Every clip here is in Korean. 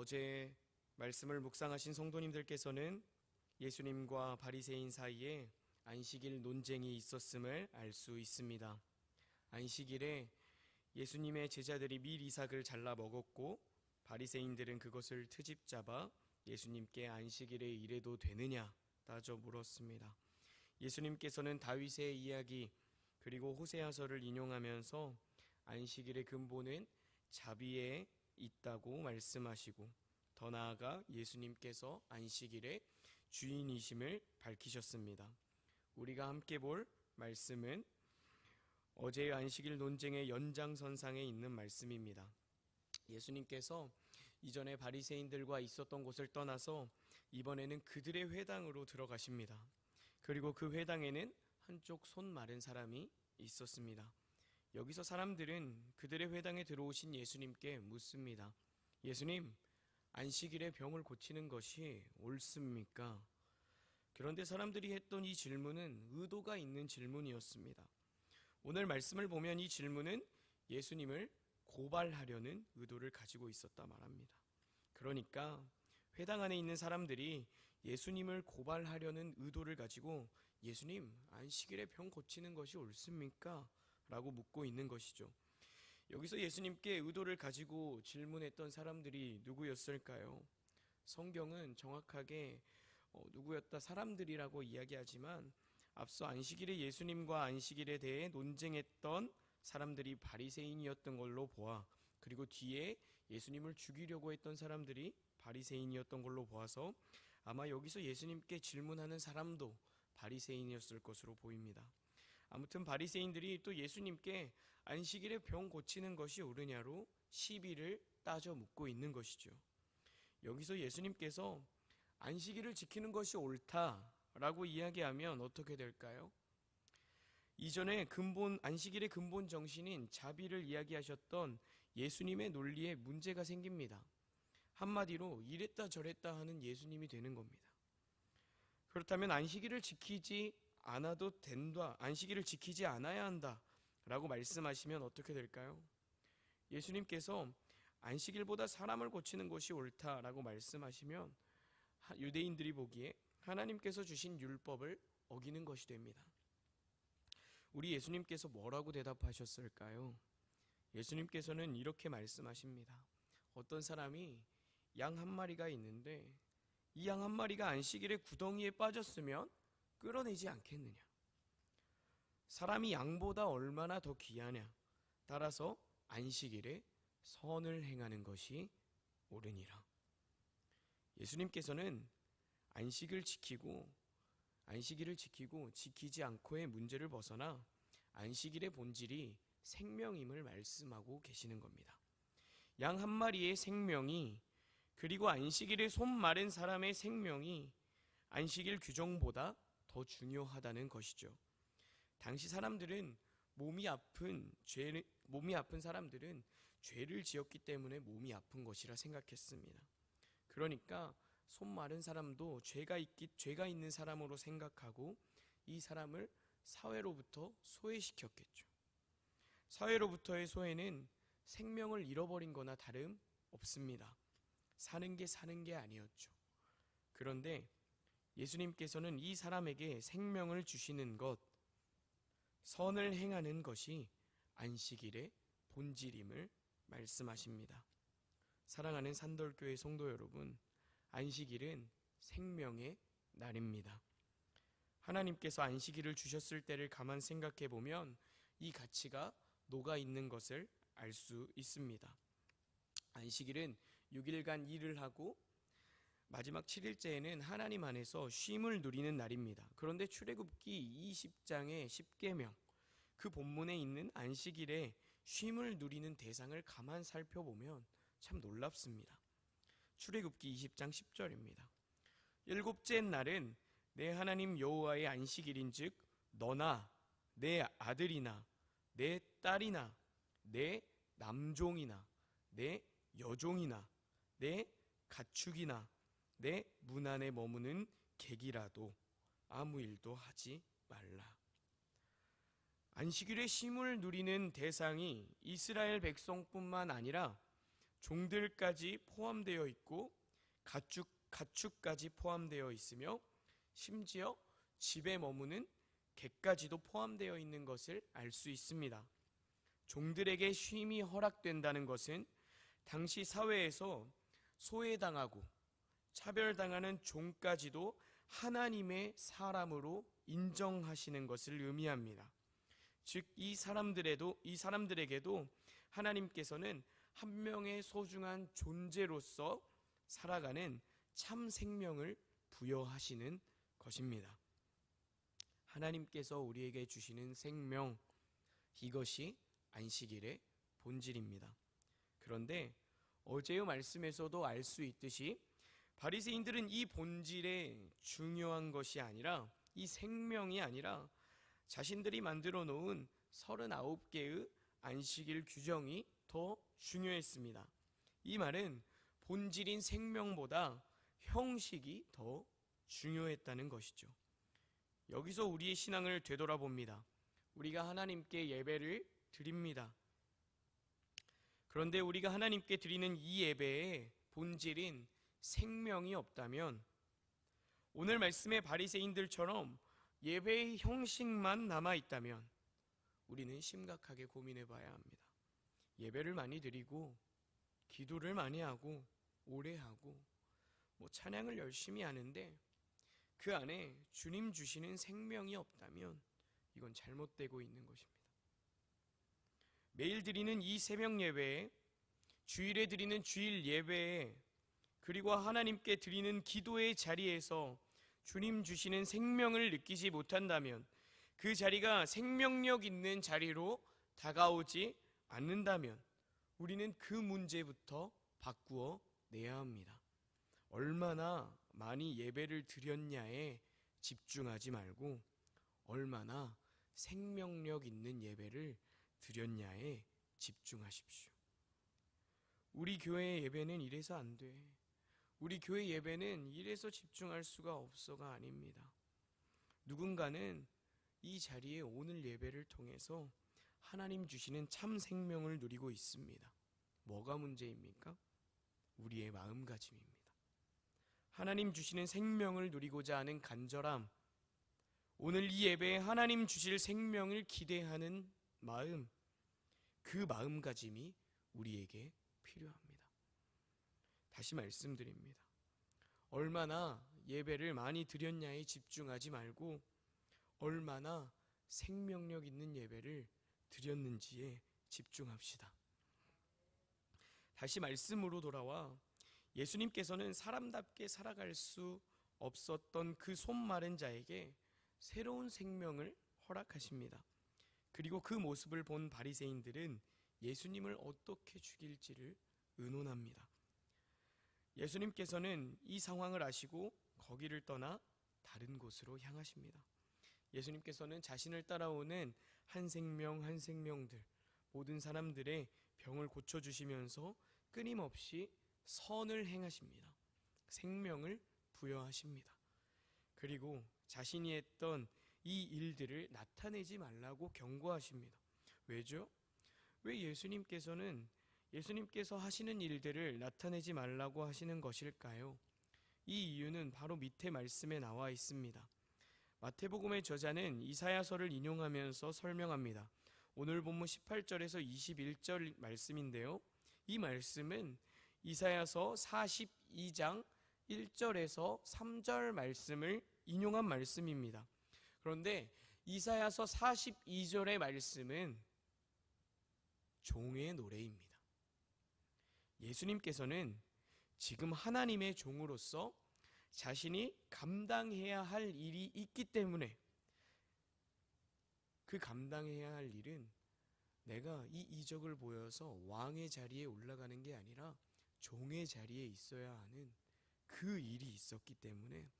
어제 말씀을 묵상하신 성도님들께서는 예수님과 바리새인 사이에 안식일 논쟁이 있었음을 알 수 있습니다. 안식일에 예수님의 제자들이 밀 이삭을 잘라 먹었고 바리새인들은 그것을 트집 잡아 예수님께 안식일에 이래도 되느냐 따져 물었습니다. 예수님께서는 다윗의 이야기 그리고 호세아서를 인용하면서 안식일의 근본은 자비에 있다고 말씀하시고, 더 나아가 예수님께서 안식일의 주인이심을 밝히셨습니다. 우리가 함께 볼 말씀은 어제의 안식일 논쟁의 연장선상에 있는 말씀입니다. 예수님께서 이전에 바리새인들과 있었던 곳을 떠나서 이번에는 그들의 회당으로 들어가십니다. 그리고 그 회당에는 한쪽 손 마른 사람이 있었습니다. 여기서 사람들은 그들의 회당에 들어오신 예수님께 묻습니다. 예수님, 안식일에 병을 고치는 것이 옳습니까? 그런데 사람들이 했던 이 질문은 의도가 있는 질문이었습니다. 오늘 말씀을 보면 이 질문은 예수님을 고발하려는 의도를 가지고 있었다 말합니다. 그러니까 회당 안에 있는 사람들이 예수님을 고발하려는 의도를 가지고 예수님, 안식일에 병 고치는 것이 옳습니까? 라고 묻고 있는 것이죠. 여기서 예수님께 의도를 가지고 질문했던 사람들이 누구였을까요? 성경은 정확하게 누구였다 사람들이라고 이야기하지만 앞서 안식일에 예수님과 안식일에 대해 논쟁했던 사람들이 바리새인이었던 걸로 보아, 그리고 뒤에 예수님을 죽이려고 했던 사람들이 바리새인이었던 걸로 보아서 아마 여기서 예수님께 질문하는 사람도 바리새인이었을 것으로 보입니다. 아무튼 바리새인들이 또 예수님께 안식일에 병 고치는 것이 옳으냐로 시비를 따져 묻고 있는 것이죠. 여기서 예수님께서 안식일을 지키는 것이 옳다라고 이야기하면 어떻게 될까요? 이전에 안식일의 근본 정신인 자비를 이야기하셨던 예수님의 논리에 문제가 생깁니다. 한마디로 이랬다 저랬다 하는 예수님이 되는 겁니다. 그렇다면 안식일을 지키지 않아도 된다, 안식일을 지키지 않아야 한다 라고 말씀하시면 어떻게 될까요? 예수님께서 안식일보다 사람을 고치는 것이 옳다라고 말씀하시면 유대인들이 보기에 하나님께서 주신 율법을 어기는 것이 됩니다. 우리 예수님께서 뭐라고 대답하셨을까요? 예수님께서는 이렇게 말씀하십니다. 어떤 사람이 양 한 마리가 있는데 이 양 한 마리가 안식일에 구덩이에 빠졌으면 끌어내지 않겠느냐? 사람이 양보다 얼마나 더 귀하냐? 따라서 안식일에 선을 행하는 것이 옳으니라. 예수님께서는 안식일을 지키고 지키지 않고의 문제를 벗어나 안식일의 본질이 생명임을 말씀하고 계시는 겁니다. 양 한 마리의 생명이, 그리고 안식일에 손 마른 사람의 생명이 안식일 규정보다 더 중요하다는 것이죠. 당시 사람들은 몸이 아픈 사람들은 죄를 지었기 때문에 몸이 아픈 것이라 생각했습니다. 그러니까 손 마른 사람도 죄가 있는 사람으로 생각하고 이 사람을 사회로부터 소외시켰겠죠. 사회로부터의 소외는 생명을 잃어버린 거나 다름 없습니다. 사는 게 아니었죠. 그런데 예수님께서는 이 사람에게 생명을 주시는 것, 선을 행하는 것이 안식일의 본질임을 말씀하십니다. 사랑하는 산돌교회 성도 여러분, 안식일은 생명의 날입니다. 하나님께서 안식일을 주셨을 때를 가만 생각해 보면 이 가치가 녹아 있는 것을 알 수 있습니다. 안식일은 6일간 일을 하고 마지막 7일째에는 하나님 안에서 쉼을 누리는 날입니다. 그런데 출애굽기 20장의 10계명, 그 본문에 있는 안식일에 쉼을 누리는 대상을 가만 살펴보면 참 놀랍습니다. 출애굽기 20장 10절입니다. 일곱째 날은 내 하나님 여호와의 안식일인즉 너나 내 아들이나 내 딸이나 내 남종이나 내 여종이나 내 가축이나 내 문 안에 머무는 객이라도 아무 일도 하지 말라. 안식일에 쉼을 누리는 대상이 이스라엘 백성뿐만 아니라 종들까지 포함되어 있고 가축까지 포함되어 있으며 심지어 집에 머무는 개까지도 포함되어 있는 것을 알 수 있습니다. 종들에게 쉼이 허락된다는 것은 당시 사회에서 소외당하고 차별당하는 종까지도 하나님의 사람으로 인정하시는 것을 의미합니다. 즉 이 사람들에게도 하나님께서는 한 명의 소중한 존재로서 살아가는 참 생명을 부여하시는 것입니다. 하나님께서 우리에게 주시는 생명, 이것이 안식일의 본질입니다. 그런데 어제의 말씀에서도 알 수 있듯이 바리새인들은 이 본질에 중요한 것이 아니라, 이 생명이 아니라 자신들이 만들어 놓은 39개의 안식일 규정이 더 중요했습니다. 이 말은 본질인 생명보다 형식이 더 중요했다는 것이죠. 여기서 우리의 신앙을 되돌아봅니다. 우리가 하나님께 예배를 드립니다. 그런데 우리가 하나님께 드리는 이 예배의 본질인 생명이 없다면, 오늘 말씀의 바리새인들처럼 예배의 형식만 남아있다면 우리는 심각하게 고민해 봐야 합니다. 예배를 많이 드리고 기도를 많이 하고 오래 하고 찬양을 열심히 하는데 그 안에 주님 주시는 생명이 없다면 이건 잘못되고 있는 것입니다. 매일 드리는 이 새벽 예배에, 주일에 드리는 주일 예배에, 그리고 하나님께 드리는 기도의 자리에서 주님 주시는 생명을 느끼지 못한다면, 그 자리가 생명력 있는 자리로 다가오지 않는다면 우리는 그 문제부터 바꾸어 내야 합니다. 얼마나 많이 예배를 드렸냐에 집중하지 말고 얼마나 생명력 있는 예배를 드렸냐에 집중하십시오. 우리 교회의 예배는 이래서 안 돼, 우리 교회 예배는 이래서 집중할 수가 없어가 아닙니다. 누군가는 이 자리에 오늘 예배를 통해서 하나님 주시는 참 생명을 누리고 있습니다. 뭐가 문제입니까? 우리의 마음가짐입니다. 하나님 주시는 생명을 누리고자 하는 간절함, 오늘 이 예배에 하나님 주실 생명을 기대하는 마음, 그 마음가짐이 우리에게 필요합니다. 다시 말씀드립니다. 얼마나 예배를 많이 드렸냐에 집중하지 말고 얼마나 생명력 있는 예배를 드렸는지에 집중합시다. 다시 말씀으로 돌아와 예수님께서는 사람답게 살아갈 수 없었던 그 손 마른 자에게 새로운 생명을 허락하십니다. 그리고 그 모습을 본 바리새인들은 예수님을 어떻게 죽일지를 의논합니다. 예수님께서는 이 상황을 아시고 거기를 떠나 다른 곳으로 향하십니다. 예수님께서는 자신을 따라오는 한 생명 한 생명들, 모든 사람들의 병을 고쳐주시면서 끊임없이 선을 행하십니다. 생명을 부여하십니다. 그리고 자신이 했던 이 일들을 나타내지 말라고 경고하십니다. 왜죠? 왜 예수님께서 하시는 일들을 나타내지 말라고 하시는 것일까요? 이 이유는 바로 밑에 말씀에 나와 있습니다. 마태복음의 저자는 이사야서를 인용하면서 설명합니다. 오늘 본문 18절에서 21절 말씀인데요. 이 말씀은 이사야서 42장 1절에서 3절 말씀을 인용한 말씀입니다. 그런데 이사야서 42절의 말씀은 종의 노래입니다. 예수님께서는 지금 하나님의 종으로서 자신이 감당해야 할 일이 있기 때문에, 그 감당해야 할 일은 내가 이 이적을 보여서 왕의 자리에 올라가는 게 아니라 종의 자리에 있어야 하는 그 일이 있었기 때문에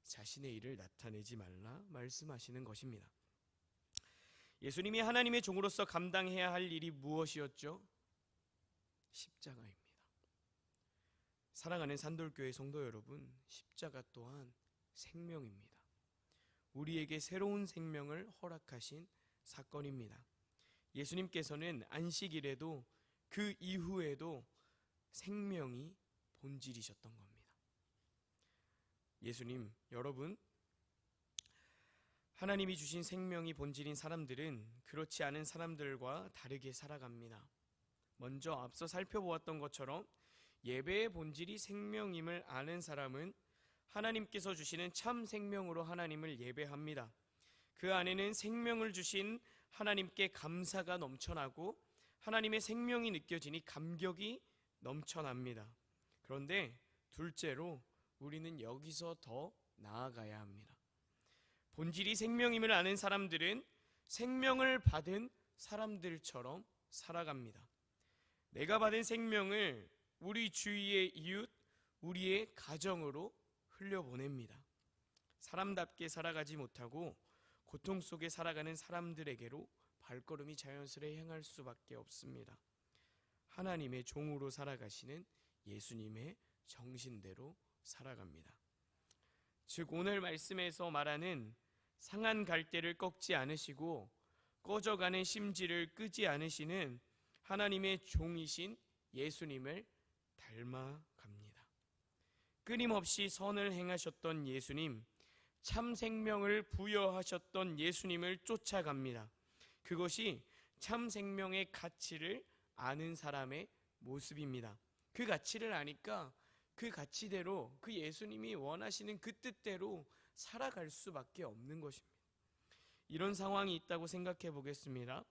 자신의 일을 나타내지 말라 말씀하시는 것입니다. 예수님이 하나님의 종으로서 감당해야 할 일이 무엇이었죠? 십자가입니다. 사랑하는 산돌교회 성도 여러분, 십자가 또한 생명입니다. 우리에게 새로운 생명을 허락하신 사건입니다. 예수님께서는 안식일에도 그 이후에도 생명이 본질이셨던 겁니다. 예수님, 여러분, 하나님이 주신 생명이 본질인 사람들은 그렇지 않은 사람들과 다르게 살아갑니다. 먼저 앞서 살펴보았던 것처럼 예배의 본질이 생명임을 아는 사람은 하나님께서 주시는 참 생명으로 하나님을 예배합니다. 그 안에는 생명을 주신 하나님께 감사가 넘쳐나고 하나님의 생명이 느껴지니 감격이 넘쳐납니다. 그런데 둘째로 우리는 여기서 더 나아가야 합니다. 본질이 생명임을 아는 사람들은 생명을 받은 사람들처럼 살아갑니다. 내가 받은 생명을 우리 주위의 이웃, 우리의 가정으로 흘려보냅니다. 사람답게 살아가지 못하고 고통 속에 살아가는 사람들에게로 발걸음이 자연스레 향할 수밖에 없습니다. 하나님의 종으로 살아가시는 예수님의 정신대로 살아갑니다. 즉 오늘 말씀에서 말하는 상한 갈대를 꺾지 않으시고 꺼져가는 심지를 끄지 않으시는 하나님의 종이신 예수님을 닮아갑니다. 끊임없이 선을 행하셨던 예수님, 참 생명을 부여하셨던 예수님을 쫓아갑니다. 그것이 참 생명의 가치를 아는 사람의 모습입니다. 그 가치를 아니까 그 가치대로, 그 예수님이 원하시는 그 뜻대로 살아갈 수밖에 없는 것입니다. 이런 상황이 있다고 생각해 보겠습니다.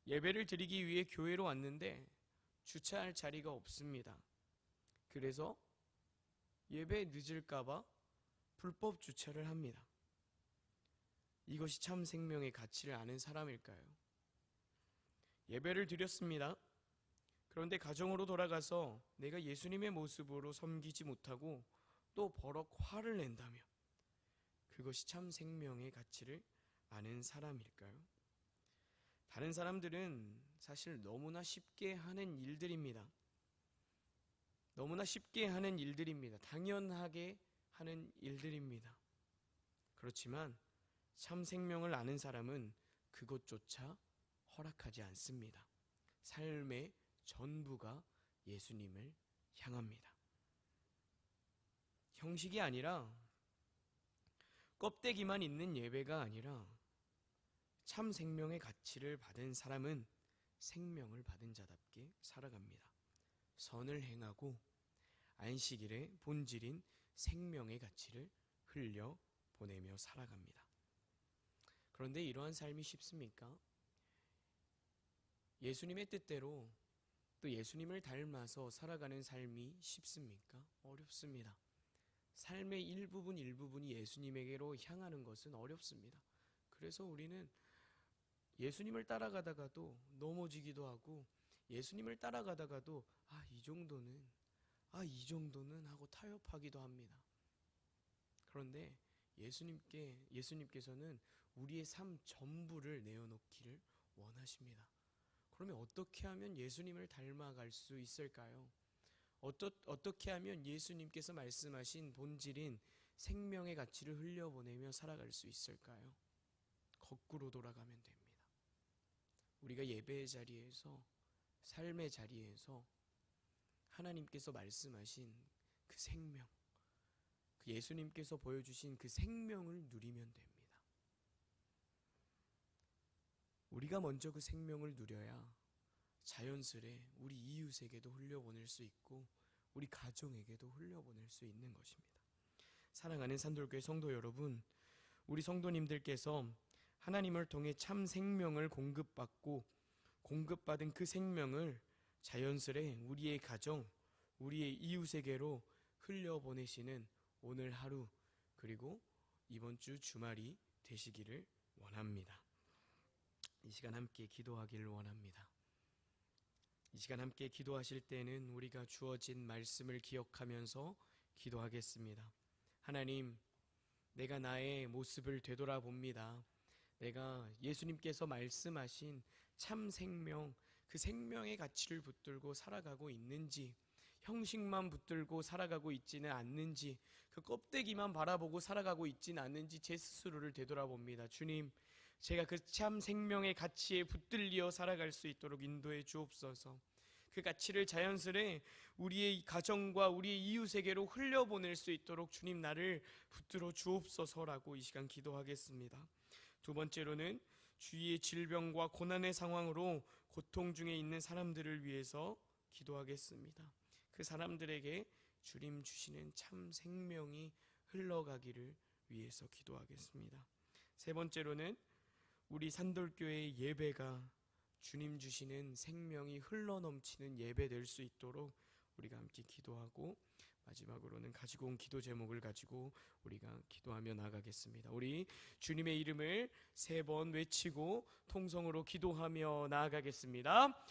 예배를 드리기 위해 교회로 왔는데 주차할 자리가 없습니다. 그래서 예배 늦을까봐 불법 주차를 합니다. 이것이 참 생명의 가치를 아는 사람일까요? 예배를 드렸습니다. 그런데 가정으로 돌아가서 내가 예수님의 모습으로 섬기지 못하고 또 버럭 화를 낸다면 그것이 참 생명의 가치를 아는 사람일까요? 다른 사람들은 사실 너무나 쉽게 하는 일들입니다. 너무나 쉽게 하는 일들입니다. 당연하게 하는 일들입니다. 그렇지만 참 생명을 아는 사람은 그것조차 허락하지 않습니다. 삶의 전부가 예수님을 향합니다. 형식이 아니라 껍데기만 있는 예배가 아니라 참 생명의 가치를 받은 사람은 생명을 받은 자답게 살아갑니다. 선을 행하고 안식일의 본질인 생명의 가치를 흘려보내며 살아갑니다. 그런데 이러한 삶이 쉽습니까? 예수님의 뜻대로 또 예수님을 닮아서 살아가는 삶이 쉽습니까? 어렵습니다. 삶의 일부분이 예수님에게로 향하는 것은 어렵습니다. 그래서 우리는 예수님을 따라가다가도 넘어지기도 하고 예수님을 따라가다가도 이 정도는 하고 타협하기도 합니다. 그런데 예수님께서는 우리의 삶 전부를 내어놓기를 원하십니다. 그러면 어떻게 하면 예수님을 닮아갈 수 있을까요? 어떻게 하면 예수님께서 말씀하신 본질인 생명의 가치를 흘려보내며 살아갈 수 있을까요? 거꾸로 돌아가면 됩니다. 우리가 예배의 자리에서, 삶의 자리에서 하나님께서 말씀하신 그 생명, 그 예수님께서 보여주신 그 생명을 누리면 됩니다. 우리가 먼저 그 생명을 누려야 자연스레 우리 이웃에게도 흘려보낼 수 있고 우리 가정에게도 흘려보낼 수 있는 것입니다. 사랑하는 산돌교회 성도 여러분, 우리 성도님들께서 하나님을 통해 참 생명을 공급받은 그 생명을 자연스레 우리의 가정, 우리의 이웃에게로 흘려보내시는 오늘 하루, 그리고 이번 주 주말이 되시기를 원합니다. 이 시간 함께 기도하기를 원합니다. 이 시간 함께 기도하실 때는 우리가 주어진 말씀을 기억하면서 기도하겠습니다. 하나님, 내가 나의 모습을 되돌아봅니다. 내가 예수님께서 말씀하신 참 생명, 그 생명의 가치를 붙들고 살아가고 있는지, 형식만 붙들고 살아가고 있지는 않는지, 그 껍데기만 바라보고 살아가고 있지는 않는지 제 스스로를 되돌아봅니다. 주님, 제가 그 참 생명의 가치에 붙들려 살아갈 수 있도록 인도해 주옵소서. 그 가치를 자연스레 우리의 가정과 우리의 이웃에게로 흘려보낼 수 있도록 주님 나를 붙들어 주옵소서라고 이 시간 기도하겠습니다. 두 번째로는 주위의 질병과 고난의 상황으로 고통 중에 있는 사람들을 위해서 기도하겠습니다. 그 사람들에게 주님 주시는 참 생명이 흘러가기를 위해서 기도하겠습니다. 세 번째로는 우리 산돌교회의 예배가 주님 주시는 생명이 흘러넘치는 예배 될 수 있도록 우리가 함께 기도하고, 마지막으로는 가지고 온 기도 제목을 가지고 우리가 기도하며 나가겠습니다. 우리 주님의 이름을 3번 외치고 통성으로 기도하며 나아가겠습니다.